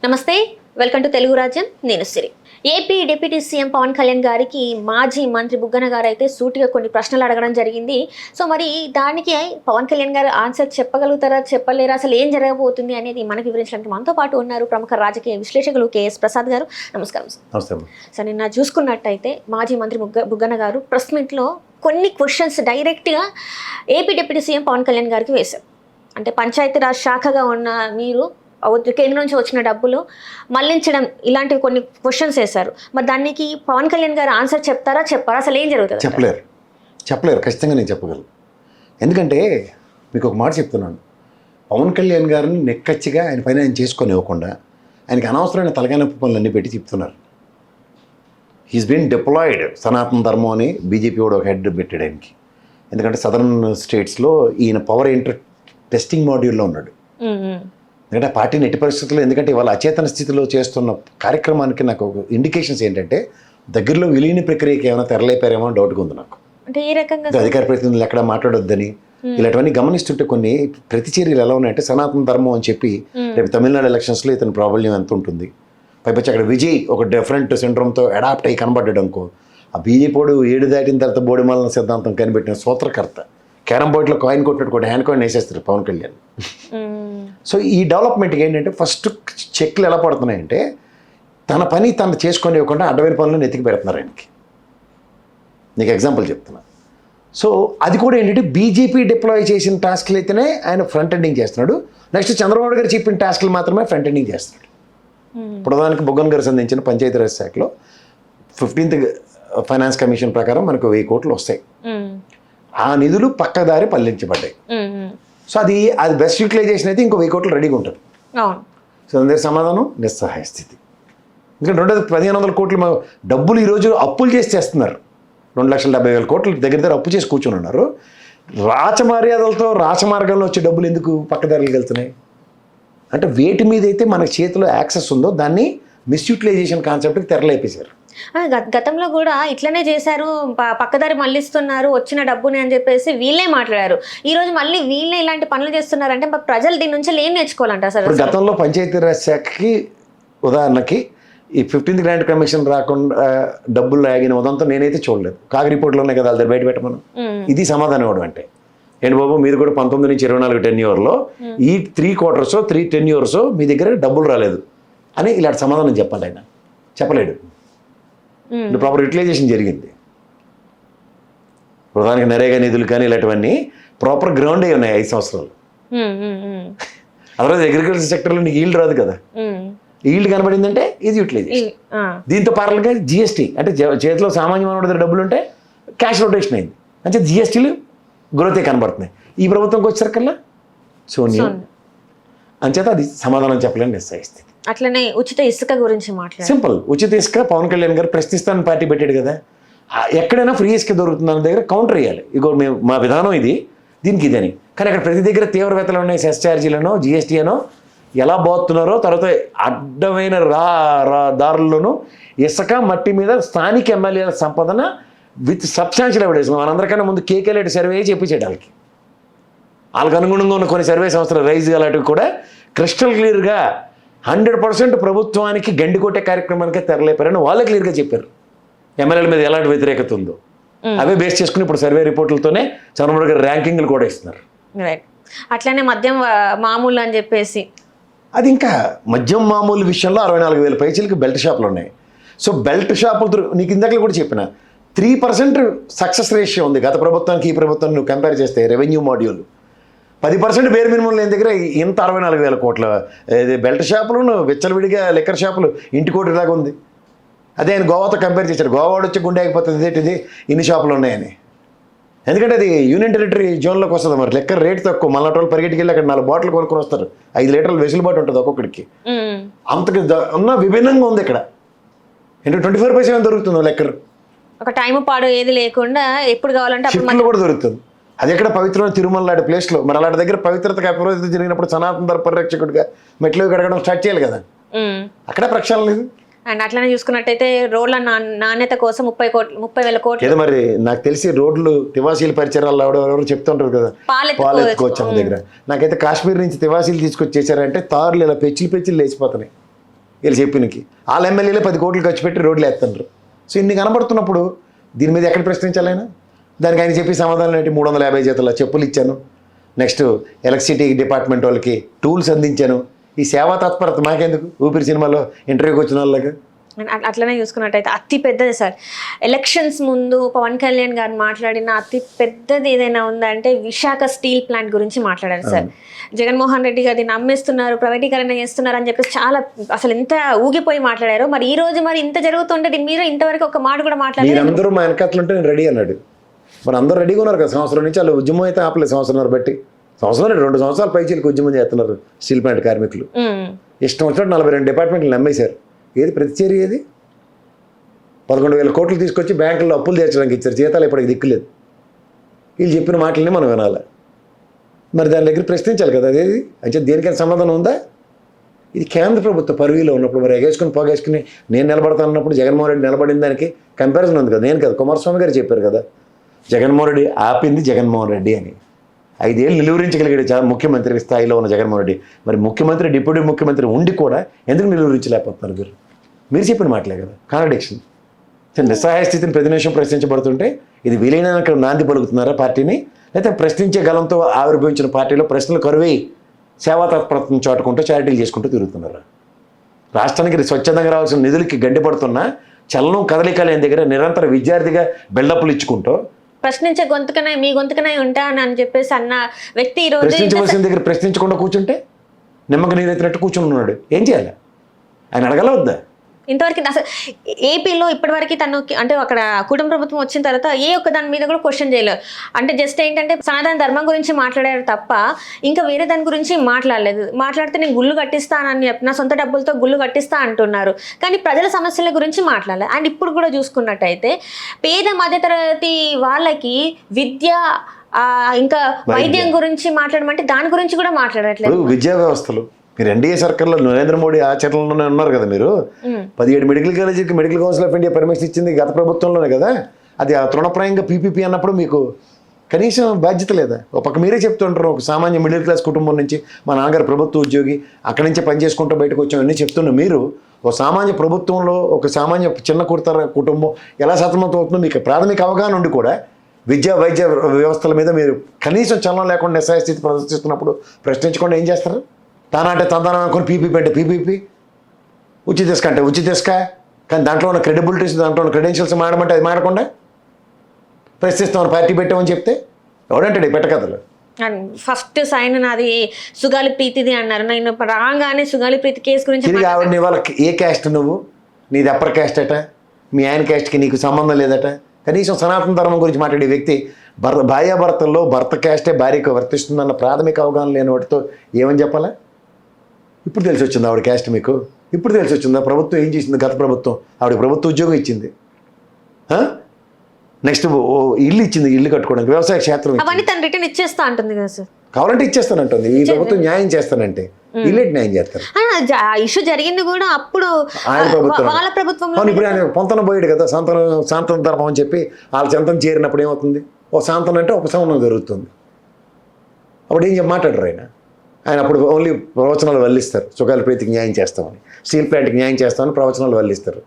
నమస్తే, welcome to Telugu Rajyam. నేను Siri. AP deputy CM Pawan Kalyan గారికి మాజీ మంత్రి బుగ్గన గారు అయితే సూటిగా కొన్ని ప్రశ్నలు అడగడం జరిగింది. సో మరి దానికి పవన్ కళ్యాణ్ గారు ఆన్సర్ చెప్పగలుగుతారా, చెప్పలేరా, అసలు ఏం జరగబోతుంది అనేది మనకు వివరించడానికి మనతో పాటు ఉన్నారు ప్రముఖ రాజకీయ విశ్లేషకులు కేఎస్ ప్రసాద్ గారు. నమస్కారం సార్. సార్, నిన్న చూసుకున్నట్టయితే మాజీ మంత్రి బుగ్గన గారు ప్రెస్ మీట్లో కొన్ని క్వశ్చన్స్ డైరెక్ట్గా AP deputy CM Pawan Kalyan గారికి వేశారు. అంటే పంచాయతీరాజ్ శాఖగా ఉన్న మీరు కేంద్రం నుంచి వచ్చిన డబ్బులు మళ్లించడం, ఇలాంటివి కొన్ని క్వశ్చన్స్ వేశారు. మరి దానికి పవన్ కళ్యాణ్ గారు ఆన్సర్ చెప్తారా, చెప్పారా, అసలు ఏం జరుగుతుంది? చెప్పలేరు. ఖచ్చితంగా నేను చెప్పగలను. ఎందుకంటే మీకు ఒక మాట చెప్తున్నాను, పవన్ కళ్యాణ్ గారిని నెక్కచ్చిగా ఆయన పైన ఆయన చేసుకొని ఇవ్వకుండా ఆయనకి అనవసరమైన తలకానొప్పి పనులు అన్నీ పెట్టి చెప్తున్నారు. He's been deployed. Sanatana Dharma అని బీజేపీ కూడా ఒక హెడ్ పెట్టాడు ఆయనకి. ఎందుకంటే సదరన్ స్టేట్స్లో ఈయన పవర్ టెస్టింగ్ మాడ్యూల్లో ఉన్నాడు. ఎందుకంటే పార్టీని ఎట్టి పరిస్థితుల్లో, ఎందుకంటే ఇవాళ అచేతన స్థితిలో చేస్తున్న కార్యక్రమానికి నాకు ఇండికేషన్స్ ఏంటంటే దగ్గరలో విలీన ప్రక్రియకి ఏమైనా తెరలేపారేమో డౌట్గా ఉంది నాకు. అంటే ఏ రకంగా అధికార ప్రతినిధులు ఎక్కడ మాట్లాడొద్దని ఇలాంటివన్నీ గమనిస్తుంటే కొన్ని ప్రతిచర్యలు ఎలా ఉన్నాయంటే సనాతన ధర్మం అని చెప్పి రేపు తమిళనాడు ఎలక్షన్స్లో ఇతని ప్రాబల్యం ఎంత ఉంటుంది. పైపచ్చి అక్కడ విజయ్ ఒక డిఫరెంట్ సిండ్రోమ్తో అడాప్ట్ అయ్యి కనబడ్డాడు అనుకో, ఆ బీజేపీ 7 దాటిన తర్వాత బోడిమాలన సిద్ధాంతం కనిపెట్టిన సూత్రకర్త. క్యారమ్ బోర్డ్లో కాయిన్ కొట్టినట్టు హ్యాండ్ కాయిన్ వేసేస్తారు పవన్ కళ్యాణ్. సో ఈ డెవలప్మెంట్కి ఏంటంటే ఫస్ట్ చెక్లు ఎలా పడుతున్నాయంటే తన పని తను చేసుకొని ఇవ్వకుండా అడ్డమైన పనులను ఎతికి పెడుతున్నారు ఆయనకి. నీకు ఎగ్జాంపుల్ చెప్తున్నా. సో అది కూడా ఏంటంటే బీజేపీ డిప్లాయ్ చేసిన టాస్క్లు అయితేనే ఆయన ఫ్రంట్ ఎండింగ్ చేస్తున్నాడు. నెక్స్ట్ చంద్రబాబు గారు చెప్పిన టాస్క్లు మాత్రమే ఫ్రంట్ ఎండింగ్ చేస్తున్నాడు. ప్రధానికి బుగ్గన గారు సంధించిన పంచాయతీరాజ్ శాఖలో 15th ఫైనాన్స్ కమిషన్ ప్రకారం మనకు 1000 కోట్లు వస్తాయి. ఆ నిధులు పక్కదారి పల్లించబడ్డాయి. సో అది బెస్ట్ యూటిలైజేషన్ అయితే ఇంకో 1000 కోట్లు రెడీగా ఉంటుంది. సో అందరి సమాధానం నిస్సహాయ స్థితి. ఎందుకంటే 1500 కోట్లు డబ్బులు ఈరోజు అప్పులు చేసి చేస్తున్నారు. 2,70,000 కోట్లు దగ్గర అప్పు చేసి కూర్చొని ఉన్నారు. రాచమర్యాదలతో రాచమార్గంలో వచ్చే డబ్బులు ఎందుకు పక్కదారులకు వెళ్తున్నాయి అంటే వేటి మీద అయితే మన చేతిలో యాక్సెస్ ఉందో దాన్ని మిస్యూటిలైజేషన్ కాన్సెప్ట్కి తెరలేపేశారు. గతంలో కూడా ఇట్లనే చేశారు, పక్కదారి మళ్ళిస్తున్నారు వచ్చిన డబ్బుని అని చెప్పేసి వీళ్ళే మాట్లాడారు. ఈ రోజు మళ్ళీ వీళ్ళే ఇలాంటి పనులు చేస్తున్నారంటే ప్రజలు దీని నుంచి ఏం నేర్చుకోవాలంట అసలు? గతంలో పంచాయతీరాజ్ శాఖకి ఉదాహరణకి ఈ 15th గ్రాంట్ కమిషన్ రాకుండా డబ్బులు లాగిన ఉదంతా నేనైతే చూడలేదు. కాకి రిపోర్ట్లో ఉన్నాయి కదా, వాళ్ళ బయట పెట్టమను. ఇది సమాధానం ఇవ్వడం అంటే ఏంటి బాబు, మీరు కూడా 19 నుంచి 24 టెన్యూర్లో ఈ 3 quarters 3 టెన్యూర్స్ మీ దగ్గర డబ్బులు రాలేదు అని ఇలాంటి సమాధానం చెప్పాలి. ఆయన చెప్పలేడు. ప్రాపర్ యూటిలైజేషన్ జరిగింది. ప్రధానికి నరేగా నిధులు కానీ ఇలాంటివన్నీ ప్రాపర్ గ్రౌండ్ అయి ఉన్నాయి 5 సంవత్సరాలు. అదర్వైజ్ అగ్రికల్చర్ సెక్టర్లో నీకు ఈల్డ్ రాదు కదా. ఈల్డ్ కనబడిందంటే ఇది యూటిలైజేషన్. దీంతో పారల్గా జిఎస్టీ అంటే చేతిలో సామాన్య మానవుడి దగ్గర డబ్బులు ఉంటే క్యాష్ రొటేషన్ అయింది. అంటే జిఎస్టీలు గ్రోతే కనబడుతున్నాయి. ఈ ప్రభుత్వంకి వచ్చేసరికల్లా శూన్యం. అంచేత అది సమాధానం చెప్పలేని నిస్సహాయ స్థితి. అట్లనే ఉచిత ఇసుక గురించి మాట్లాడారు. సింపుల్. ఉచిత ఇసుక పవన్ కళ్యాణ్ గారు ప్రశ్నిస్తాను పార్టీ పెట్టాడు కదా, ఎక్కడైనా ఫ్రీ ఇసుక దొరుకుతుందన్న దగ్గర కౌంటర్ వేయాలి. ఇగో మేము మా విధానం ఇది, దీనికి ఇదని. కానీ అక్కడ ప్రతి దగ్గర తీవ్రవేత్తలు ఉన్నాయి, సెస్ ఛార్జీలనో జిఎస్టీ అనో ఎలా పోతున్నారో, తర్వాత అడ్డమైన దారుల్లోనూ ఇసుక మట్టి మీద స్థానిక ఎమ్మెల్యేల సంపాదన విత్ సబ్స్టాన్షియల్ ఎవిడెన్స్. మనందరికన్నా ముందు కేకేలేటి సర్వే చెప్పించాడు వాళ్ళకి అనుగుణంగా ఉన్న కొన్ని సర్వే సంస్థలు రైజ్ అలాంటివి కూడా క్రిస్టల్ క్లియర్గా 100% ప్రభుత్వానికి గండి కొట్టే కార్యక్రమానికే తెరలేపారని వాళ్ళే క్లియర్గా చెప్పారు. ఎమ్మెల్యేల మీద ఎలాంటి వ్యతిరేకత ఉందో అవే బేస్ చేసుకుని ఇప్పుడు సర్వే రిపోర్టులతోనే చంద్రబాబు గారు ర్యాంకింగ్లు కూడా ఇస్తున్నారు. అట్లనే మద్యం మామూలు అని చెప్పేసి అది ఇంకా మద్యం మామూలు విషయంలో 64,000 పైచీలకి బెల్ట్ షాపులు ఉన్నాయి. సో బెల్ట్ షాపులు నీకు ఇందాక కూడా చెప్పిన 3% సక్సెస్ రేషియో ఉంది గత ప్రభుత్వానికి ఈ ప్రభుత్వం నువ్వు కంపేర్ చేస్తే. రెవెన్యూ మాడ్యూల్ 10% బేర్ మినిమం లేని దగ్గర ఇంత 64,000 కోట్ల బెల్ట్ షాపులు, విచ్చలవిడిగా లిక్కర్ షాపులు ఇంటి కోటి లాగా ఉంది. అదే ఆయన గోవాతో కంపేర్ చేశారు. గోవా వచ్చి గుండె అయిపోతుంది ఏంటిది ఇన్ని షాపులు ఉన్నాయని. ఎందుకంటే అది యూనియన్ టెరిటరీ జోన్లోకి వస్తుంది. మరి లెక్కర్ రేట్ తక్కువ. మళ్ళీ వాళ్ళు పరిగెట్టుకు వెళ్ళి అక్కడ 4 బాటిల్ కొనుక్కొని వస్తారు. 5 లీటర్లు వెసులుబాటు ఉంటుంది ఒక్కొక్కడికి. అంతకు ఉన్న విభిన్నంగా ఉంది ఇక్కడ. అంటే 24/7 దొరుకుతుంది లెక్కర్. ఒక టైం పాడు ఏది లేకుండా ఎప్పుడు కావాలంటే షిఫ్ట్లో కూడా దొరుకుతుంది. అది ఎక్కడ పవిత్రమైన తిరుమల లాంటి ప్లేస్లో. మరి అలాంటి దగ్గర పవిత్రతకు అపవిత్రత జరిగినప్పుడు సనాతన ధర్మ పరిరక్షకుడిగా మెట్లు కడగడం స్టార్ట్ చేయాలి కదా. అక్కడే ప్రక్షాళన లేదు. అండ్ అట్లనే చూసుకున్నట్టయితే రోడ్ల నాణ్యత కోసం 30,000 కోట్లు. ఏదో మరి నాకు తెలిసి రోడ్లు తివాసీల పరిచయాలు ఎవరెవరు చెప్తుంటారు కదా, పాలు ఎత్తుకోవచ్చు అన్న దగ్గర. నాకైతే కాశ్మీర్ నుంచి తివాసీలు తీసుకొచ్చి చేశారంటే తారులు ఇలా పెచ్చిలు లేచిపోతున్నాయి. వీళ్ళు చెప్పినకి వాళ్ళ ఎమ్మెల్యేలే 10 కోట్లు ఖర్చు పెట్టి రోడ్లు వేస్తున్నారు. సో ఇన్ని కనబడుతున్నప్పుడు దీని మీద ఎక్కడ ప్రశ్నించాలి ఆయన? దానికి ఆయన చెప్పి సమాధానం ఏంటి? 350 జతల చెప్పులు ఇచ్చాను, నెక్స్ట్ ఎలక్ట్రిసిటీ డిపార్ట్మెంట్ వాళ్ళకి టూల్స్ అందించాను. ఈ సేవా తత్పరత మాకెందుకు? ఊపిరి సినిమాలో ఇంటర్వ్యూకి వచ్చిన వాళ్ళకి అట్లనే చూసుకున్నట్టయితే అతి పెద్దది సార్, ఎలక్షన్స్ ముందు పవన్ కళ్యాణ్ గారు మాట్లాడిన అతి పెద్దది ఏదైనా ఉందంటే విశాఖ స్టీల్ ప్లాంట్ గురించి మాట్లాడారు సార్. జగన్మోహన్ రెడ్డి గారిని నమ్మేస్తున్నారు, ప్రైవేటీకరణ చేస్తున్నారు అని చెప్పేసి చాలా అసలు ఎంత ఊగిపోయి మాట్లాడారు. మరి ఈ రోజు మరి ఇంత జరుగుతుంటే దీని మీద ఇంతవరకు ఒక మాట కూడా మాట్లాడారు. అందరూ మా వెనకట్లుంటే నేను రెడీ అన్నాడు. మరి అందరూ రెడీగా ఉన్నారు కదా. సంవత్సరం నుంచి వాళ్ళు ఉద్యమం అయితే ఆపలేదు. సంవత్సరం బట్టి 2 సంవత్సరాల పైచీలకు ఉద్యమం చేస్తున్నారు స్టీల్ ప్లాంట్ కార్మికులు. ఇష్టం వచ్చినట్టు 42 డిపార్ట్మెంట్లు నమ్మేశారు. ఏది ప్రతిచర్య? ఏది 11,000 కోట్లు తీసుకొచ్చి బ్యాంకుల్లో అప్పులు తీర్చడానికి ఇచ్చారు. జీతాలు ఇప్పటికి దిక్కులేదు. వీళ్ళు చెప్పిన మాటలని మనం వినాలి. మరి దాని దగ్గర ప్రశ్నించాలి కదా. అదేది అంటే దేనికైనా సమాధానం ఉందా? ఇది కేంద్ర ప్రభుత్వ పరివిలో ఉన్నప్పుడు మరి ఎగేసుకుని పోగేసుకుని నేను నిలబడతాను అన్నప్పుడు జగన్మోహన్ రెడ్డి నిలబడిన దానికి కంపారిజన్ ఉంది కదా. నేను కదా, కుమారస్వామి గారు చెప్పారు కదా, జగన్మోహన్ రెడ్డి ఆపింది జగన్మోహన్ రెడ్డి అని. 5 ఏళ్ళు నిలువరించగలిగాడు ముఖ్యమంత్రి స్థాయిలో ఉన్న జగన్మోహన్ రెడ్డి. మరి ముఖ్యమంత్రి, డిప్యూటీ ముఖ్యమంత్రి ఉండి కూడా ఎందుకు నిలువరించలేకపోతున్నారు? మీరు చెప్పిన మాటలే కదా, కాంట్రడిక్షన్. నిస్సహాయ స్థితిని ప్రతి నిమిషం ప్రశ్నించబడుతుంటే ఇది వీలైనంత నాంది పలుకుతున్నారా పార్టీని? లేకపోతే ప్రశ్నించే గలంతో ఆవిర్భవించిన పార్టీలో ప్రశ్నలు కరువై సేవా తత్పరతను చాటుకుంటూ చారిటీలు చేసుకుంటూ తిరుగుతున్నారా? రాష్ట్రానికి స్వచ్ఛందంగా రావాల్సిన నిధులకి గండిపడుతున్నా చలనం కదలిక లేని దగ్గర నిరంతర విద్యార్థిగా బిల్డప్లు ఇచ్చుకుంటూ ప్రశ్నించే గొంతుకనే మీ గొంతుకనే ఉంటాను అని చెప్పేసి అన్న వ్యక్తి ఈ రోజు ప్రశ్నించవలసిన దగ్గర ప్రశ్నించకుండా కూర్చుంటే నిమ్మక నీరెత్తినట్టు కూర్చుని ఉన్నాడు. ఏం చేయాలి? ఆయన అడగల వద్దా? ఇంతవరకు అసలు ఏపీలో ఇప్పటివరకు తను అంటే అక్కడ కుటుంబ ప్రభుత్వం వచ్చిన తర్వాత ఏ ఒక్క దాని మీద కూడా క్వశ్చన్ చేయలేదు. అంటే జస్ట్ ఏంటంటే సనాతన ధర్మం గురించి మాట్లాడారు తప్ప ఇంకా వేరే దాని గురించి మాట్లాడలేదు. మాట్లాడితే నేను గుళ్ళు కట్టిస్తానని చెప్పి నా సొంత డబ్బులతో గుళ్ళు కట్టిస్తా అంటున్నారు, కానీ ప్రజల సమస్యల గురించి మాట్లాడలేదు. అండ్ ఇప్పుడు కూడా చూసుకున్నట్టయితే పేద మధ్యతరగతి వాళ్ళకి విద్య ఇంకా వైద్యం గురించి మాట్లాడమంటే దాని గురించి కూడా మాట్లాడట్లేదు. విద్యా వ్యవస్థలు మీరు ఎన్డీఏ సర్కార్లో నరేంద్ర మోడీ ఆచరణలోనే ఉన్నారు కదా. మీరు 17 మెడికల్ కాలేజీకి medical council of India permission ఇచ్చింది గత ప్రభుత్వంలోనే కదా. అది తృణప్రాయంగా పీపీపీ అన్నప్పుడు మీకు కనీసం బాధ్యత లేదా? ఒక పక్క మీరే చెప్తుంటారు, ఒక సామాన్య మిడిల్ క్లాస్ కుటుంబం నుంచి మా నాన్నగారు ప్రభుత్వ ఉద్యోగి, అక్కడి నుంచే పనిచేసుకుంటూ బయటకు వచ్చామని చెప్తున్న మీరు ఒక సామాన్య ప్రభుత్వంలో ఒక సామాన్య చిన్న కుర్తార కుటుంబం ఎలా సతమతం అవుతుందో మీకు ప్రాథమిక అవగాహన ఉండి కూడా విద్యా వైద్య వ్యవస్థల మీద మీరు కనీసం చలనం లేకుండా నిస్సహాయ స్థితి ప్రదర్శిస్తున్నప్పుడు ప్రశ్నించకుండా ఏం చేస్తారు? తానంటే తందానం అనుకుని పీపీపీ అంటే పీపీపీ, ఉచిత ఇసుక అంటే ఉచిత ఇసుక, కానీ దాంట్లో ఉన్న క్రెడిబిలిటీస్, దాంట్లో ఉన్న క్రెడెన్షియల్స్ మాడమంటే అది మాడకుండా ప్రశ్నిస్తామని పార్టీ పెట్టామని చెప్తే ఎవడంటాడు ఈ పెట్టకథలు? ఫస్ట్ సైన్ నాది సుగాలి ప్రీతిది అన్నారు. నేను రాగానే సుగాలి ప్రీతి కేసు గురించి తిరిగి ఆవిడ నీ వాళ్ళకి ఏ క్యాస్ట్ నువ్వు? నీది అప్పర్ క్యాస్ట్ అట, మీ ఆయన క్యాస్ట్కి నీకు సంబంధం లేదట. కనీసం సనాతన ధర్మం గురించి మాట్లాడే వ్యక్తి భార్యాభర్తల్లో భర్త క్యాస్టే భార్యకు వర్తిస్తుందన్న ప్రాథమిక అవగాహన లేని వాటితో ఏమని చెప్పాలా? ఇప్పుడు తెలిసి వచ్చింది ఆవిడ క్యాస్ట్ మీకు? ఇప్పుడు తెలిసి వచ్చిందా? ప్రభుత్వం ఏం చేసింది? గత ప్రభుత్వం ఆవిడ ప్రభుత్వ ఉద్యోగం ఇచ్చింది, నెక్స్ట్ ఇల్లు ఇచ్చింది, ఇల్లు కట్టుకోవడానికి వ్యవసాయ క్షేత్రం అవన్నీ తను రిటర్న్ ఇచ్చేస్తా అంటుంది కదా సార్. కావాలంటే ఇచ్చేస్తానంటుంది. ఈ ప్రభుత్వం న్యాయం చేస్తానంటే ఇల్లేటి న్యాయం చేస్తారు. ఇష్యూ జరిగింది కూడా అప్పుడు ఆయన ప్రభుత్వం, వాళ్ళ ప్రభుత్వం. ఇప్పుడు ఆయన పొంతన పోయాడు కదా, సాంతన ధర్మం అని చెప్పి వాళ్ళ చెంతం చేరినప్పుడు ఏమవుతుంది? ఓ సాంతనం అంటే ఉపశమనం జరుగుతుంది. అప్పుడు ఏం చెప్పి మాట్లాడరు ఆయన. ఆయన అప్పుడు ఓన్లీ ప్రవచనాలు వల్లిస్తారు. సుగాలి ప్రీతికి న్యాయం చేస్తామని, స్టీల్ ప్లాంట్కి న్యాయం చేస్తామని ప్రవచనాలు వల్లిస్తారు.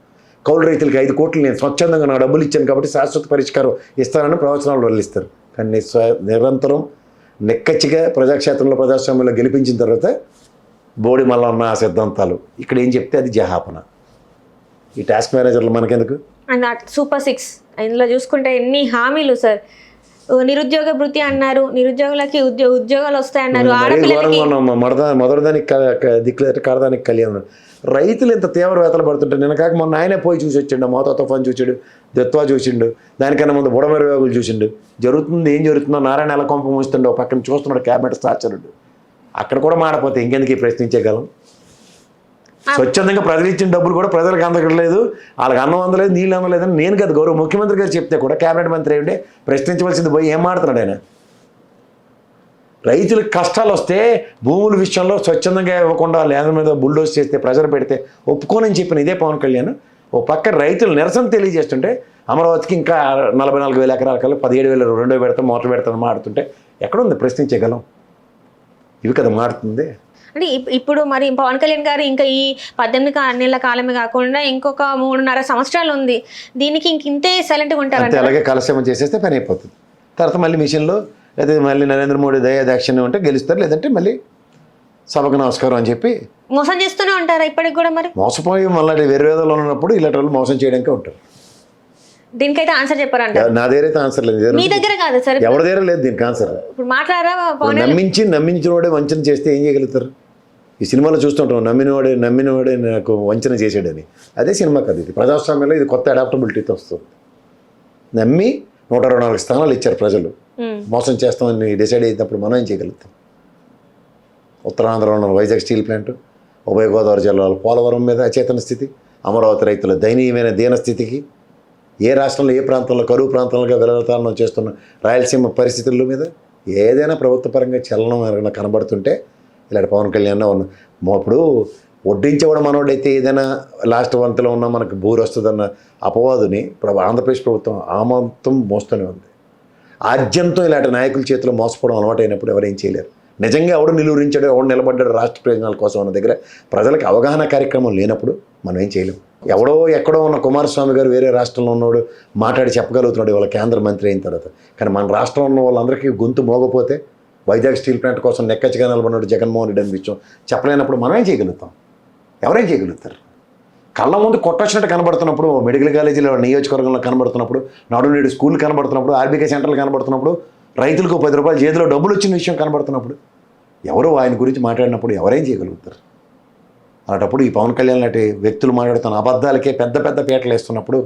కౌలు రైతులకి 5 కోట్లు నేను స్వచ్ఛందంగా నా డబ్బులు ఇచ్చాను కాబట్టి శాశ్వత పరిష్కారం ఇస్తానని ప్రవచనాలు వల్లిస్తారు. కానీ నిరంతరం నెక్కచ్చిగా ప్రజాక్షేత్రంలో ప్రజాస్వామ్యంలో గెలిపించిన తర్వాత బోడి మళ్ళా ఉన్న ఆ సిద్ధాంతాలు ఇక్కడ ఏం చెప్తే అది జహాపన. ఈ టాస్క్ మేనేజర్లు మనకెందుకు? అండ్ సూపర్ 6 ఇందులో చూసుకుంటే ఎన్ని హామీలు సార్. నిరుద్యోగ భృతి అన్నారు, నిరుద్యోగులకి ఉద్యోగాలు వస్తాయన్నారు. మొదటిదానికి దిక్కులేట కడదానికి కళ్యాణం. రైతులు ఇంత తీవ్ర వేతలు పడుతుంటే నిన్న కాక మొన్న ఆయనే పోయి చూసి వచ్చిండు. మోతా తుఫాన్ చూసాడు, దత్వా చూసిండు, దానికన్నా ముందు బుడమేరు వేగులు చూసిండు. జరుగుతుంది ఏం జరుగుతుందో నారాయణ ఎలా కొంప మూస్తుండో పక్కన చూస్తున్నాడు క్యాబినెట్ సాచరుడు. అక్కడ కూడా మాడపోతే ఇంకెందుకు ప్రశ్నించగలం? స్వచ్ఛందంగా ప్రజలు ఇచ్చిన డబ్బులు కూడా ప్రజలకు అందలేదు, వాళ్ళకి అన్నం అందలేదు, నీళ్ళు అందలేదని నేను కదా గౌరవ ముఖ్యమంత్రి గారు చెప్తే కూడా క్యాబినెట్ మంత్రి ఏంటంటే ప్రశ్నించవలసింది పోయి ఏం మాడుతున్నాడు ఆయన? రైతులకు కష్టాలు వస్తే భూముల విషయంలో స్వచ్ఛందంగా ఇవ్వకుండా ల్యాండ్ మీద బుల్డోజ్ చేస్తే ప్రజలు పెడితే ఒప్పుకోనని చెప్పిన ఇదే పవన్ కళ్యాణ్ ఓ పక్క రైతులు నిరసన తెలియజేస్తుంటే అమరావతికి ఇంకా 44,000 ఎకరాల కల్లా 17,000 రెండో పెడతాం మొదటి పెడతాం మాడుతుంటే ఎక్కడుంది ప్రశ్నించగలం? ఇవి కదా మాడుతుంది. అంటే ఇప్పుడు మరి పవన్ కళ్యాణ్ గారు ఇంకా ఈ 18 నెలల కాలమే కాకుండా ఇంకొక 3.5 సంవత్సరాలు ఉంది, దీనికి ఇంతే సైలెంట్గా అంతే, ఉంటారు. అలాగే కాలక్షేమం చేసేస్తే పని అయిపోతుంది. తర్వాత మళ్ళీ మిషన్లో లేదా మళ్ళీ నరేంద్ర మోడీ దయా దాక్షిణ్యం ఉంటే గెలుస్తారు, లేదంటే మళ్ళీ సభకు నమస్కారం అని చెప్పి మోసం చేస్తూనే ఉంటారా ఇప్పటికి కూడా? మరి మోసపోయి మళ్ళీ వేరేవేదలో ఉన్నప్పుడు ఇలాంటి వాళ్ళు మోసం చేయడానికి ఉంటారు. దీనికైతే ఆన్సర్ చెప్పారంట. నా దగ్గర అయితే ఆన్సర్ లేదు, మీ దగ్గర కాదు సార్, ఎవరి దగ్గర లేదు దీనికి ఆన్సర్. ఇప్పుడు మాట్లాడారా పవన్? నమ్మించినోడే వంచన చేస్తే ఏం చేయగలుగుతారు? ఈ సినిమాలో చూస్తుంటాం, నమ్మినవాడే నాకు వంచన చేసాడని. అదే సినిమా కదా ఇది. ప్రజాస్వామ్యంలో ఇది కొత్త అడాప్టబిలిటీతో వస్తుంది. నమ్మి 124 స్థానాలు ఇచ్చారు ప్రజలు, మోసం చేస్తామని డిసైడ్ అయినప్పుడు మనం ఏం చేయగలుగుతాం? ఉత్తరాంధ్రలో ఉన్న వైజాగ్ స్టీల్ ప్లాంట్, ఉభయ గోదావరి జిల్లాలో పోలవరం మీద అచేతన స్థితి, అమరావతి రైతుల దయనీయమైన దీనస్థితికి, ఏ రాష్ట్రంలో ఏ ప్రాంతంలో కరువు ప్రాంతాలుగా వెలతాళనం చేస్తున్న రాయలసీమ పరిస్థితుల మీద ఏదైనా ప్రభుత్వ పరంగా చలనం ఏమైనా కనబడుతుంటే ఇలాంటి పవన్ కళ్యాణ్ ఇప్పుడు వడ్డించేవాడు మనోడైతే ఏదైనా లాస్ట్ వంతులో ఉన్నా మనకు బూరు వస్తుందన్న అపవాదుని ఇప్పుడు ఆంధ్రప్రదేశ్ ప్రభుత్వం ఆమంతం మోస్తూనే ఉంది. ఆద్యంతో ఇలాంటి నాయకుల చేతిలో మోసపోవడం అలవాటు అయినప్పుడు ఎవరేం చేయలేరు. నిజంగా ఎవడు నిలువరించాడు, ఎవడు నిలబడ్డాడు రాష్ట్ర ప్రయోజనాల కోసం అన్న దగ్గర ప్రజలకు అవగాహన కార్యక్రమం లేనప్పుడు మనం ఏం చేయలేము. ఎవడో ఎక్కడో ఉన్న కుమారస్వామి గారు వేరే రాష్ట్రంలో ఉన్నాడు మాట్లాడి చెప్పగలుగుతున్నాడు వాళ్ళ కేంద్ర మంత్రి అయిన తర్వాత. కానీ మన రాష్ట్రంలో ఉన్న వాళ్ళందరికీ గొంతు మోగపోతే వైజాగ్ స్టీల్ ప్లాంట్ కోసం నెక్కచ్చిగా నిలబడినాడు జగన్మోహన్ రెడ్డి అని విషయం చెప్పలేనప్పుడు మనం ఏం చేయగలుగుతాం? ఎవరేం చేయగలుగుతారు? కళ్ళ ముందు కొట్టొచ్చినట్టు కనబడుతున్నప్పుడు, మెడికల్ కాలేజీలో నియోజకవర్గంలో కనబడుతున్నప్పుడు, నాడు నేడు స్కూల్ కనబడుతున్నప్పుడు, ఆర్బీకే సెంటర్లు కనబడుతున్నప్పుడు, రైతులకు 10 రూపాయలు చేతిలో డబ్బులు వచ్చిన విషయం కనబడుతున్నప్పుడు, ఎవరు ఆయన గురించి మాట్లాడినప్పుడు ఎవరేం చేయగలుగుతారు? అలాంటప్పుడు ఈ పవన్ కళ్యాణ్ లాంటి వ్యక్తులు మాట్లాడుతున్న అబద్ధాలకే పెద్ద పెద్ద పీటలు వేస్తున్నప్పుడు,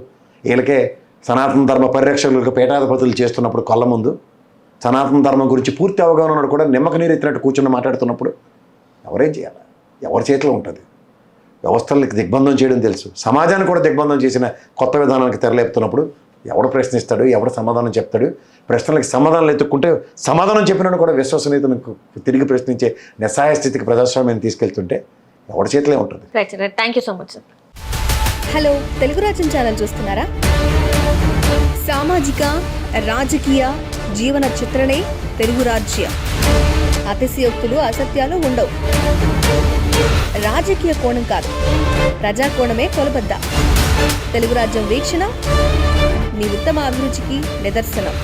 వీళ్ళకే సనాతన ధర్మ పరిరక్షకులకు పీఠాధిపతులు చేస్తున్నప్పుడు, కళ్ళ ముందు సనాతన ధర్మం గురించి పూర్తి అవగాహన ఉన్నాడు కూడా నిమ్మక నీరు ఎత్తినట్టు కూర్చొని మాట్లాడుతున్నప్పుడు ఎవరేం చేయాలి? ఎవరి చేతిలో ఉంటుంది? వ్యవస్థలకు దిగ్బంధం చేయడం తెలుసు, సమాజాన్ని కూడా దిగ్బంధం చేసిన కొత్త విధానానికి తెరలేపుతున్నప్పుడు ఎవడు ప్రశ్నిస్తాడు? ఎవడు సమాధానం చెప్తాడు? ప్రశ్నలకు సమాధానాలు ఎత్తుక్కుంటే సమాధానం చెప్పినట్టు కూడా విశ్వసనీయతను తిరిగి ప్రశ్నించే నిస్సహాయ స్థితికి ప్రజాస్వామ్యాన్ని తీసుకెళ్తుంటే ఎవరి చేతిలో ఉంటుంది? Thank you so much sir. Hello, Telugu రాజ్యం ఛానల్ చూస్తున్నారా? సామాజిక, రాజకీయ, జీవన చిత్రణే తెలుగు రాజ్యం. అతిశయోక్తులు, అసత్యాలు ఉండవు. రాజకీయ కోణం కాదు, ప్రజా కోణమే కొలబద్ద. తెలుగు రాజ్యం వీక్షణ మీ ఉత్తమ అభిరుచికి నిదర్శనం.